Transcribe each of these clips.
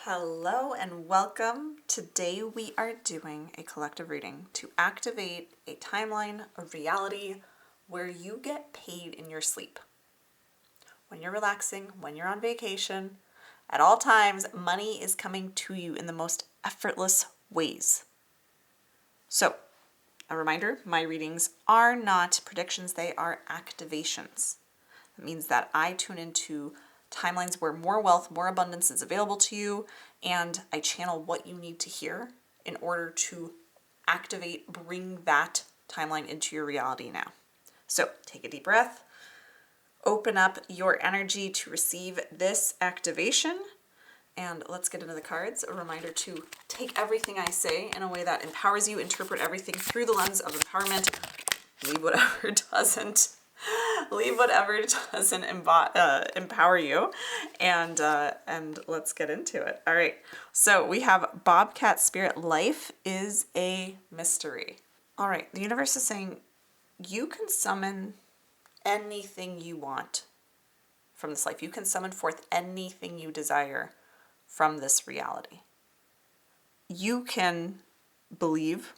Hello and welcome. Today we are doing a collective reading to activate a timeline of reality where you get paid in your sleep. When you're relaxing, when you're on vacation, at all times, money is coming to you in the most effortless ways. So, a reminder, my readings are not predictions, they are activations. That means that I tune into timelines where more wealth, more abundance is available to you, and I channel what you need to hear in order to activate, bring that timeline into your reality now. So take a deep breath, open up your energy to receive this activation, and let's get into the cards. A reminder to take everything I say in a way that empowers you, interpret everything through the lens of empowerment, leave whatever doesn't. Leave whatever doesn't empower you, and let's get into it. All right, so we have Bobcat Spirit. Life is a mystery. All right, the universe is saying you can summon anything you want from this life. You can summon forth anything you desire from this reality. You can believe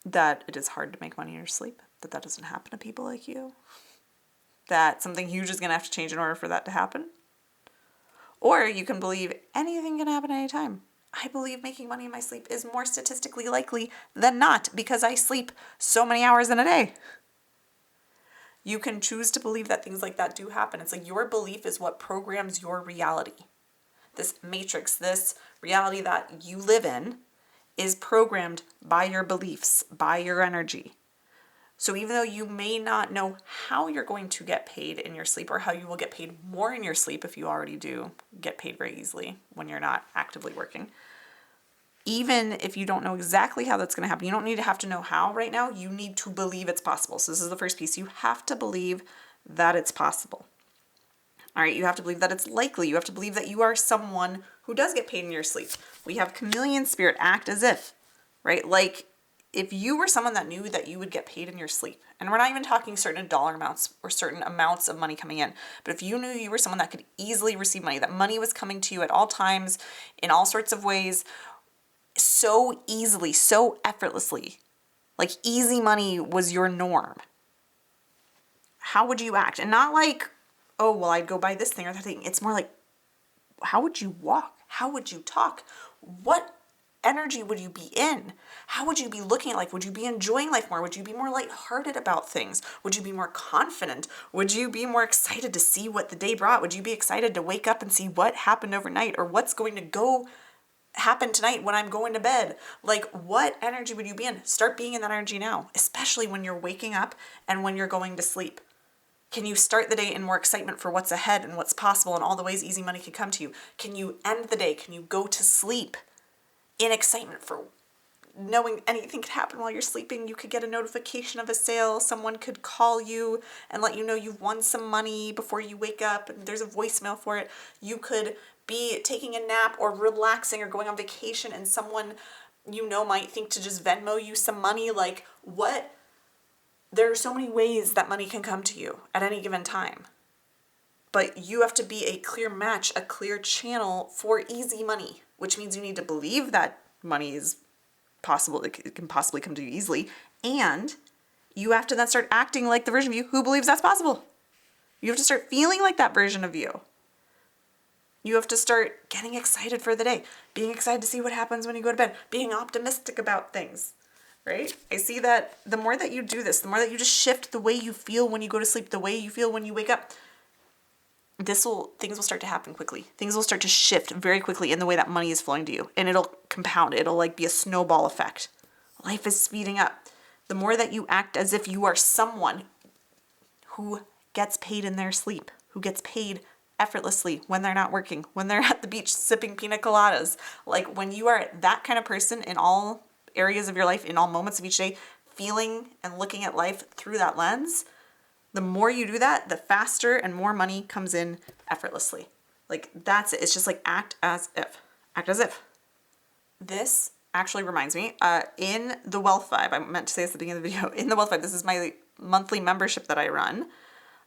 that it is hard to make money in your sleep, that doesn't happen to people like you, that something huge is going to have to change in order for that to happen. Or you can believe anything can happen at any time. I believe making money in my sleep is more statistically likely than not because I sleep so many hours in a day. You can choose to believe that things like that do happen. It's like your belief is what programs your reality. This matrix, this reality that you live in is programmed by your beliefs, by your energy. So even though you may not know how you're going to get paid in your sleep or how you will get paid more in your sleep, if you already do get paid very easily when you're not actively working, even if you don't know exactly how that's going to happen, you don't need to have to know how right now. You need to believe it's possible. So this is the first piece. You have to believe that it's possible. All right, you have to believe that it's likely. You have to believe that you are someone who does get paid in your sleep. We have Chameleon Spirit, act as if, right? Like, if you were someone that knew that you would get paid in your sleep, and we're not even talking certain dollar amounts or certain amounts of money coming in, but if you knew you were someone that could easily receive money, that money was coming to you at all times, in all sorts of ways, so easily, so effortlessly, like easy money was your norm, how would you act? And not like, oh, well, I'd go buy this thing or that thing. It's more like, how would you walk? How would you talk? What energy would you be in? How would you be looking at life? Would you be enjoying life more? Would you be more lighthearted about things? Would you be more confident? Would you be more excited to see what the day brought? Would you be excited to wake up and see what happened overnight or what's going to go happen tonight when I'm going to bed? Like, what energy would you be in? Start being in that energy now, especially when you're waking up and when you're going to sleep. Can you start the day in more excitement for what's ahead and what's possible and all the ways easy money can come to you? Can you end the day? Can you go to sleep in excitement for knowing anything could happen while you're sleeping? You could get a notification of a sale. Someone could call you and let you know you've won some money before you wake up and there's a voicemail for it. You could be taking a nap or relaxing or going on vacation and someone you know might think to just Venmo you some money. Like, what? There are so many ways that money can come to you at any given time. But you have to be a clear match, a clear channel for easy money, which means you need to believe that money is possible, it can possibly come to you easily. And you have to then start acting like the version of you who believes that's possible. You have to start feeling like that version of you. You have to start getting excited for the day, being excited to see what happens when you go to bed, being optimistic about things. Right? I see that the more that you do this, the more that you just shift the way you feel when you go to sleep, the way you feel when you wake up, things will start to happen quickly. Things will start to shift very quickly in the way that money is flowing to you. And it'll compound. It'll like be a snowball effect. Life is speeding up. The more that you act as if you are someone who gets paid in their sleep, who gets paid effortlessly when they're not working, when they're at the beach sipping pina coladas, like when you are that kind of person in all areas of your life, in all moments of each day, feeling and looking at life through that lens, the more you do that, the faster and more money comes in effortlessly. Like, that's it. It's just like act as if. Act as if. This actually reminds me, in the Wealth Vibe, I meant to say this at the beginning of the video, in the Wealth Vibe, this is my monthly membership that I run.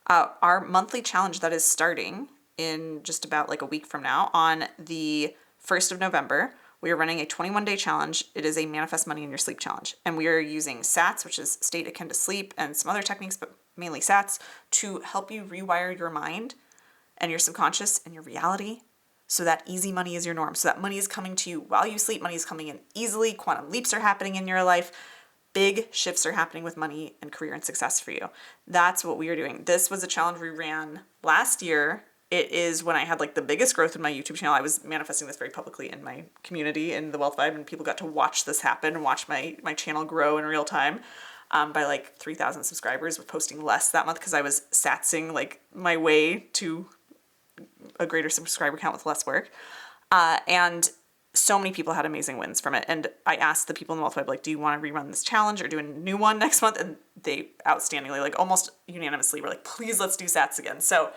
Our monthly challenge that is starting in just about like a week from now on the 1st of November, we are running a 21-day challenge. It is a Manifest Money in Your Sleep challenge. And we are using SATs, which is state akin to sleep, and some other techniques, but mainly SATs, to help you rewire your mind and your subconscious and your reality so that easy money is your norm. So that money is coming to you while you sleep. Money is coming in easily. Quantum leaps are happening in your life. Big shifts are happening with money and career and success for you. That's what we are doing. This was a challenge we ran last year. It is when I had like the biggest growth in my YouTube channel. I was manifesting this very publicly in my community in the Wealth Vibe, and people got to watch this happen and watch my channel grow in real time by like 3,000 subscribers. We're posting less that month because I was satsing like my way to a greater subscriber count with less work. And so many people had amazing wins from it. And I asked the people in the Wealth Vibe, like, do you want to rerun this challenge or do a new one next month? And they outstandingly, like almost unanimously were like, please, let's do sats again. So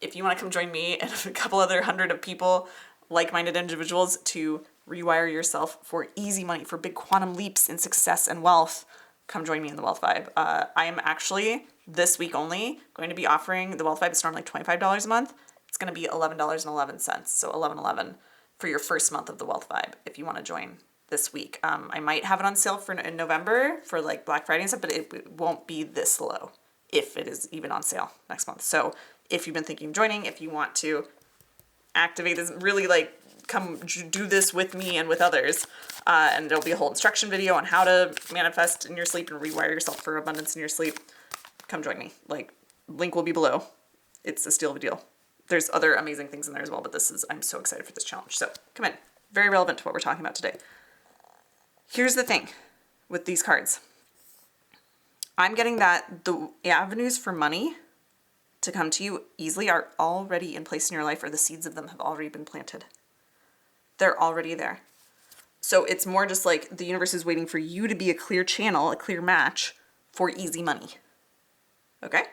if you want to come join me and a couple other hundred of people, like-minded individuals, to rewire yourself for easy money, for big quantum leaps in success and wealth, come join me in the Wealth Vibe. I am actually, this week only, going to be offering the Wealth Vibe. It's normally $25 a month. It's going to be $11.11, so $11.11 for your first month of the Wealth Vibe if you want to join this week. I might have it on sale in November for like Black Friday and stuff, but it won't be this low if it is even on sale next month. So if you've been thinking of joining, if you want to activate this, really like come do this with me and with others, and there'll be a whole instruction video on how to manifest in your sleep and rewire yourself for abundance in your sleep, come join me. Like, link will be below. It's a steal of a deal. There's other amazing things in there as well, but I'm so excited for this challenge. So come in. Very relevant to what we're talking about today. Here's the thing with these cards. I'm getting that the avenues for money to come to you easily are already in place in your life, or the seeds of them have already been planted. They're already there. So it's more just like the universe is waiting for you to be a clear channel, a clear match for easy money. Okay?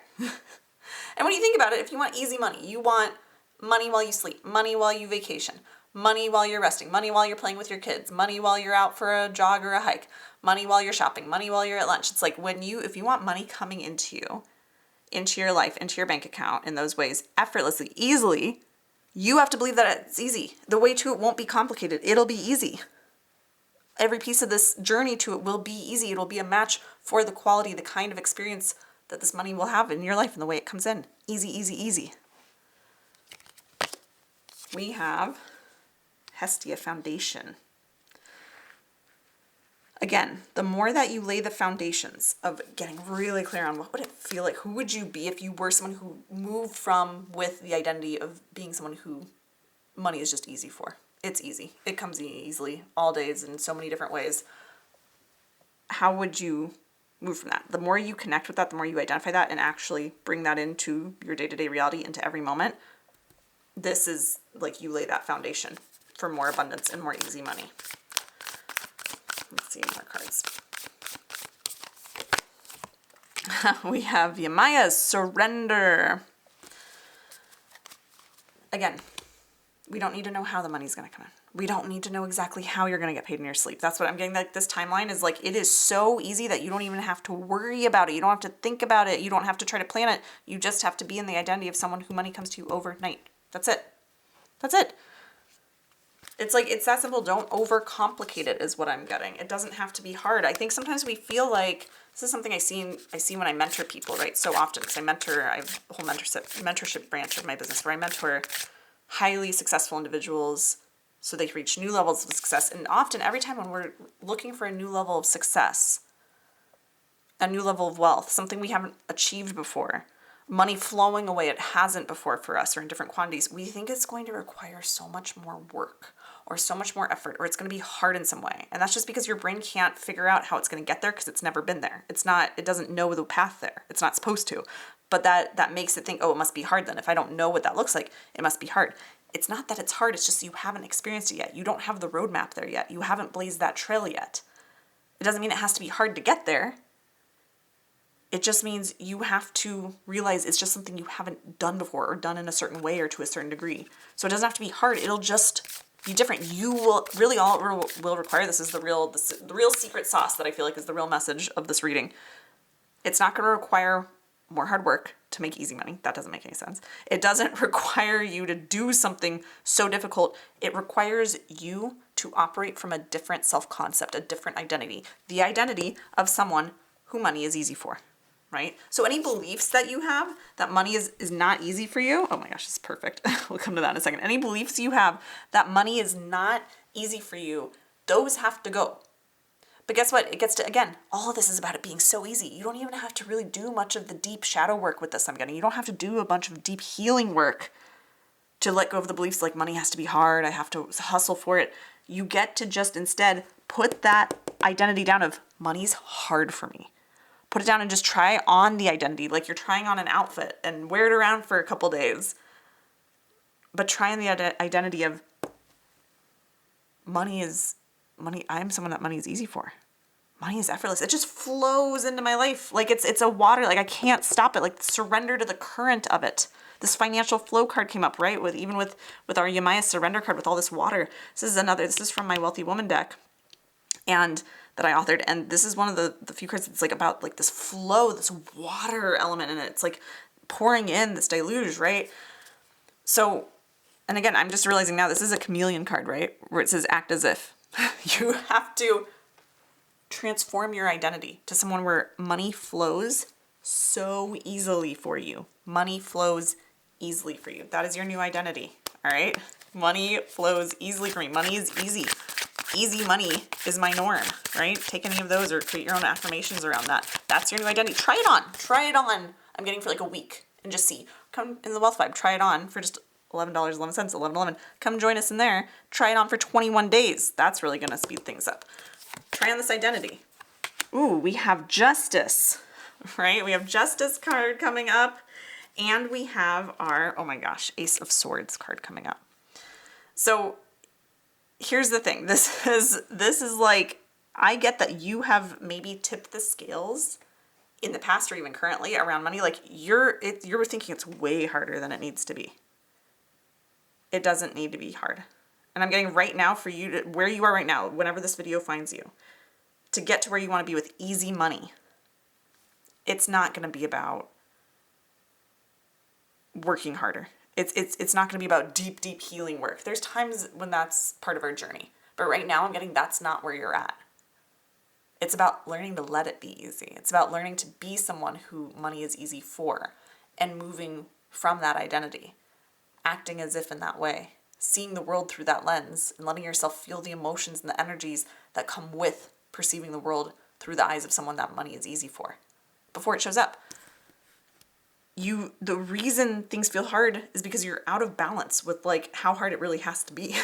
And when you think about it, if you want easy money, you want money while you sleep, money while you vacation, money while you're resting, money while you're playing with your kids, money while you're out for a jog or a hike, money while you're shopping, money while you're at lunch. It's like if you want money coming into you, into your life, into your bank account in those ways, effortlessly, easily, you have to believe that it's easy. The way to it won't be complicated. It'll be easy. Every piece of this journey to it will be easy. It'll be a match for the quality, the kind of experience that this money will have in your life and the way it comes in. Easy, easy, easy. We have Hestia Foundation. Again, the more that you lay the foundations of getting really clear on what would it feel like, who would you be if you were someone who moved from with the identity of being someone who money is just easy for. It's easy. It comes easily all days in so many different ways. How would you move from that? The more you connect with that, the more you identify that and actually bring that into your day-to-day reality, into every moment, this is like you lay that foundation for more abundance and more easy money. Let's see more cards. We have Yamaya's Surrender. Again, we don't need to know how the money's going to come in. We don't need to know exactly how you're going to get paid in your sleep. That's what I'm getting. Like, this timeline is like, it is so easy that you don't even have to worry about it. You don't have to think about it. You don't have to try to plan it. You just have to be in the identity of someone who money comes to you overnight. That's it. That's it. It's like, it's that simple. Don't overcomplicate it is what I'm getting. It doesn't have to be hard. I think sometimes we feel like, this is something I see when I mentor people, right? So often, because I have a whole mentorship branch of my business where I mentor highly successful individuals so they reach new levels of success. And often, every time when we're looking for a new level of success, a new level of wealth, something we haven't achieved before, money flowing away it hasn't before for us or in different quantities, we think it's going to require so much more work or so much more effort, or it's going to be hard in some way. And that's just because your brain can't figure out how it's going to get there because it's never been there. It doesn't know the path there. It's not supposed to. But that makes it think, oh, it must be hard then. If I don't know what that looks like, it must be hard. It's not that it's hard. It's just you haven't experienced it yet. You don't have the roadmap there yet. You haven't blazed that trail yet. It doesn't mean it has to be hard to get there. It just means you have to realize it's just something you haven't done before or done in a certain way or to a certain degree. So it doesn't have to be hard. It'll just be different. You will really, all it will require, this is the real secret sauce that I feel like is the real message of this reading. It's not going to require more hard work to make easy money. That doesn't make any sense. It doesn't require you to do something so difficult. It requires you to operate from a different self-concept, a different identity, the identity of someone who money is easy for, right? So any beliefs that you have that money is not easy for you, oh my gosh, this is perfect. We'll come to that in a second. Any beliefs you have that money is not easy for you, those have to go. But guess what? It gets to, again, all of this is about it being so easy. You don't even have to really do much of the deep shadow work with this, I'm getting. You don't have to do a bunch of deep healing work to let go of the beliefs like money has to be hard, I have to hustle for it. You get to just instead put that identity down of money's hard for me. Put it down and just try on the identity like you're trying on an outfit and wear it around for a couple days. But try on the identity of money, I am someone that money is easy for. Money is effortless. It just flows into my life. Like it's a water, like I can't stop it. Like surrender to the current of it. This financial flow card came up, right? With our Yamaya surrender card with all this water. This is from my Wealthy Woman deck and that I authored. And this is one of the few cards that's like about like this flow, this water element in it. It's like pouring in this deluge, right? So, and again, I'm just realizing now this is a chameleon card, right? Where it says act as if. You have to transform your identity to someone where money flows so easily for you. Money flows easily for you. That is your new identity, all right? Money flows easily for me. Money is easy. Easy money is my norm, right? Take any of those or create your own affirmations around that. That's your new identity. Try it on. Try it on. I'm getting for like a week and just see. Come in the Wealth Vibe. Try it on for just $11.11, $11.11. Come join us in there. Try it on for 21 days. That's really going to speed things up. Try on this identity. Ooh, we have Justice, right? We have Justice card coming up, and we have our, oh my gosh, Ace of Swords card coming up. So here's the thing. This is like, I get that you have maybe tipped the scales in the past or even currently around money. Like you're thinking it's way harder than it needs to be. It doesn't need to be hard. And I'm getting right now for you to, where you are right now, whenever this video finds you, to get to where you want to be with easy money. It's not going to be about working harder. It's not going to be about deep healing work. There's times when that's part of our journey. But right now I'm getting that's not where you're at. It's about learning to let it be easy. It's about learning to be someone who money is easy for and moving from that identity, acting as if in that way, seeing the world through that lens and letting yourself feel the emotions and the energies that come with perceiving the world through the eyes of someone that money is easy for before it shows up. The reason things feel hard is because you're out of balance with like how hard it really has to be.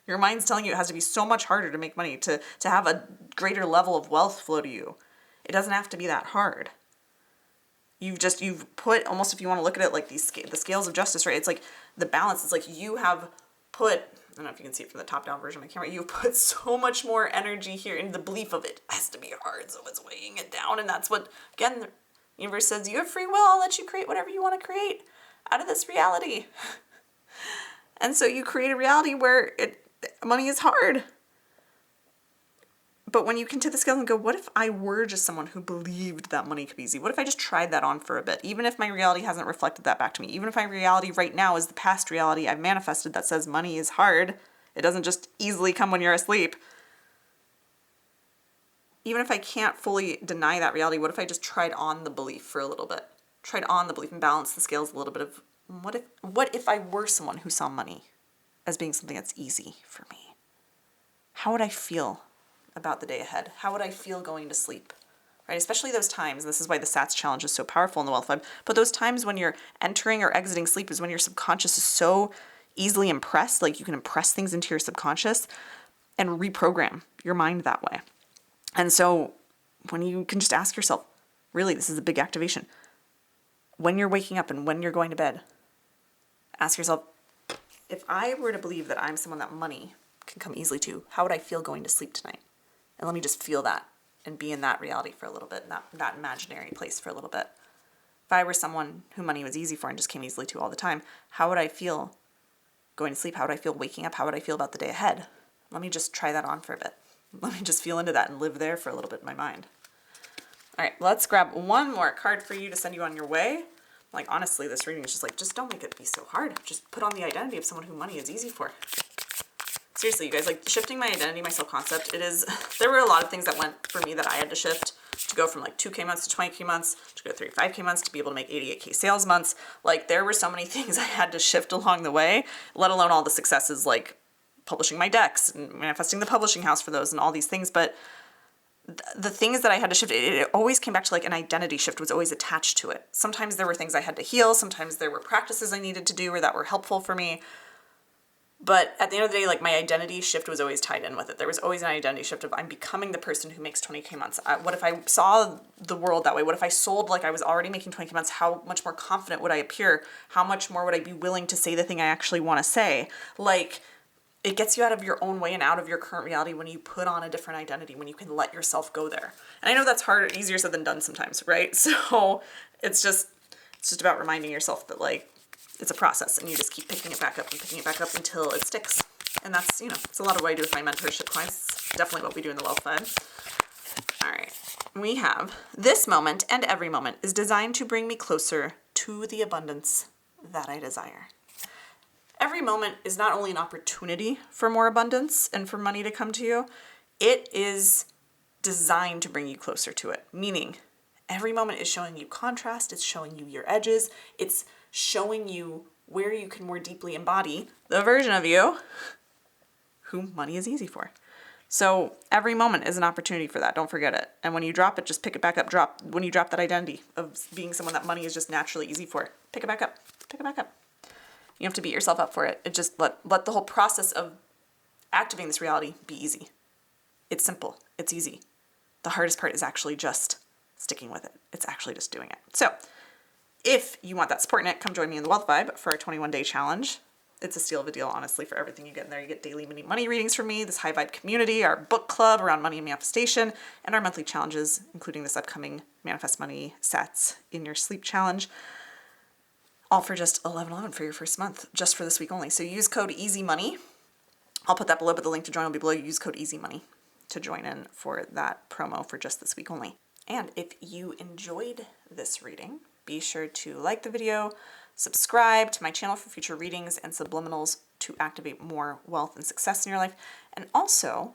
Your mind's telling you it has to be so much harder to make money, to have a greater level of wealth flow to you. It doesn't have to be that hard. You've put, almost if you want to look at it like the scales of justice, right? It's like the balance. It's like you have put, I don't know if you can see it from the top-down version of my camera, you've put so much more energy here in the belief of it has to be hard, so it's weighing it down. And that's what, again, the universe says, you have free will, I'll let you create whatever you want to create out of this reality. And so you create a reality where money is hard. But when you can tip the scale and go, what if I were just someone who believed that money could be easy? What if I just tried that on for a bit? Even if my reality hasn't reflected that back to me. Even if my reality right now is the past reality I've manifested that says money is hard. It doesn't just easily come when you're asleep. Even if I can't fully deny that reality, what if I just tried on the belief for a little bit? Tried on the belief and balanced the scales a little bit of, what if I were someone who saw money as being something that's easy for me? How would I feel about the day ahead? How would I feel going to sleep? Right? Especially those times, and this is why the SATS challenge is so powerful in the Wealth Vibe, but those times when you're entering or exiting sleep is when your subconscious is so easily impressed, like you can impress things into your subconscious and reprogram your mind that way. And so when you can just ask yourself, really, this is a big activation. When you're waking up and when you're going to bed, ask yourself, if I were to believe that I'm someone that money can come easily to, how would I feel going to sleep tonight? And let me just feel that and be in that reality for a little bit, in that imaginary place for a little bit. If I were someone who money was easy for and just came easily to all the time, how would I feel going to sleep? How would I feel waking up? How would I feel about the day ahead? Let me just try that on for a bit. Let me just feel into that and live there for a little bit in my mind. All right, let's grab one more card for you to send you on your way. Like, honestly, this reading is just like, just don't make it be so hard. Just put on the identity of someone who money is easy for. Seriously, you guys, like shifting my identity, my self-concept, there were a lot of things that went for me that I had to shift to go from like 2K months to 20K months, to go 35K months, to be able to make 88K sales months. Like there were so many things I had to shift along the way, let alone all the successes like publishing my decks and manifesting the publishing house for those and all these things. But the things that I had to shift, it always came back to like an identity shift was always attached to it. Sometimes there were things I had to heal. Sometimes there were practices I needed to do or that were helpful for me. But at the end of the day, like my identity shift was always tied in with it. There was always an identity shift of I'm becoming the person who makes 20K months. What if I saw the world that way? What if I sold like I was already making 20K months? How much more confident would I appear? How much more would I be willing to say the thing I actually want to say? Like it gets you out of your own way and out of your current reality when you put on a different identity, when you can let yourself go there. And I know that's harder, easier said than done sometimes, right? So it's just about reminding yourself that like, it's a process and you just keep picking it back up and picking it back up until it sticks. And that's, it's a lot of what I do with my mentorship clients. It's definitely what we do in the Wealth Vibe. All right. We have this moment and every moment is designed to bring me closer to the abundance that I desire. Every moment is not only an opportunity for more abundance and for money to come to you, it is designed to bring you closer to it. Meaning every moment is showing you contrast. It's showing you your edges. It's showing you where you can more deeply embody the version of you who money is easy for. So every moment is an opportunity for that. Don't forget it. And when you drop it, just pick it back up. When you drop that identity of being someone that money is just naturally easy for, pick it back up. Pick it back up. You don't have to beat yourself up for it. It just let the whole process of activating this reality be easy. It's simple. It's easy. The hardest part is actually just sticking with it. It's actually just doing it. So if you want that support net, come join me in the Wealth Vibe for our 21-day challenge. It's a steal of a deal, honestly, for everything you get in there. You get daily mini money readings from me, this high vibe community, our book club around money and manifestation, and our monthly challenges, including this upcoming Manifest Money Sats in Your Sleep challenge. All for just $11.11 for your first month, just for this week only. So use code EASYMONEY. I'll put that below, but the link to join will be below. Use code EASYMONEY to join in for that promo for just this week only. And if you enjoyed this reading, be sure to like the video, subscribe to my channel for future readings and subliminals to activate more wealth and success in your life. And also,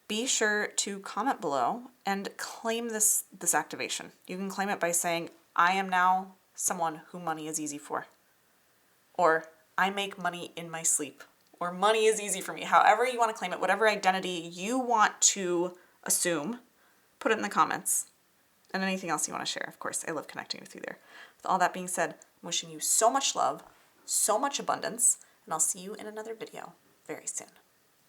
be sure to comment below and claim this activation. You can claim it by saying, I am now someone who money is easy for. Or, I make money in my sleep. Or, money is easy for me. However you want to claim it, whatever identity you want to assume, put it in the comments. And anything else you want to share, of course. I love connecting with you there. With all that being said, I'm wishing you so much love, so much abundance, and I'll see you in another video very soon.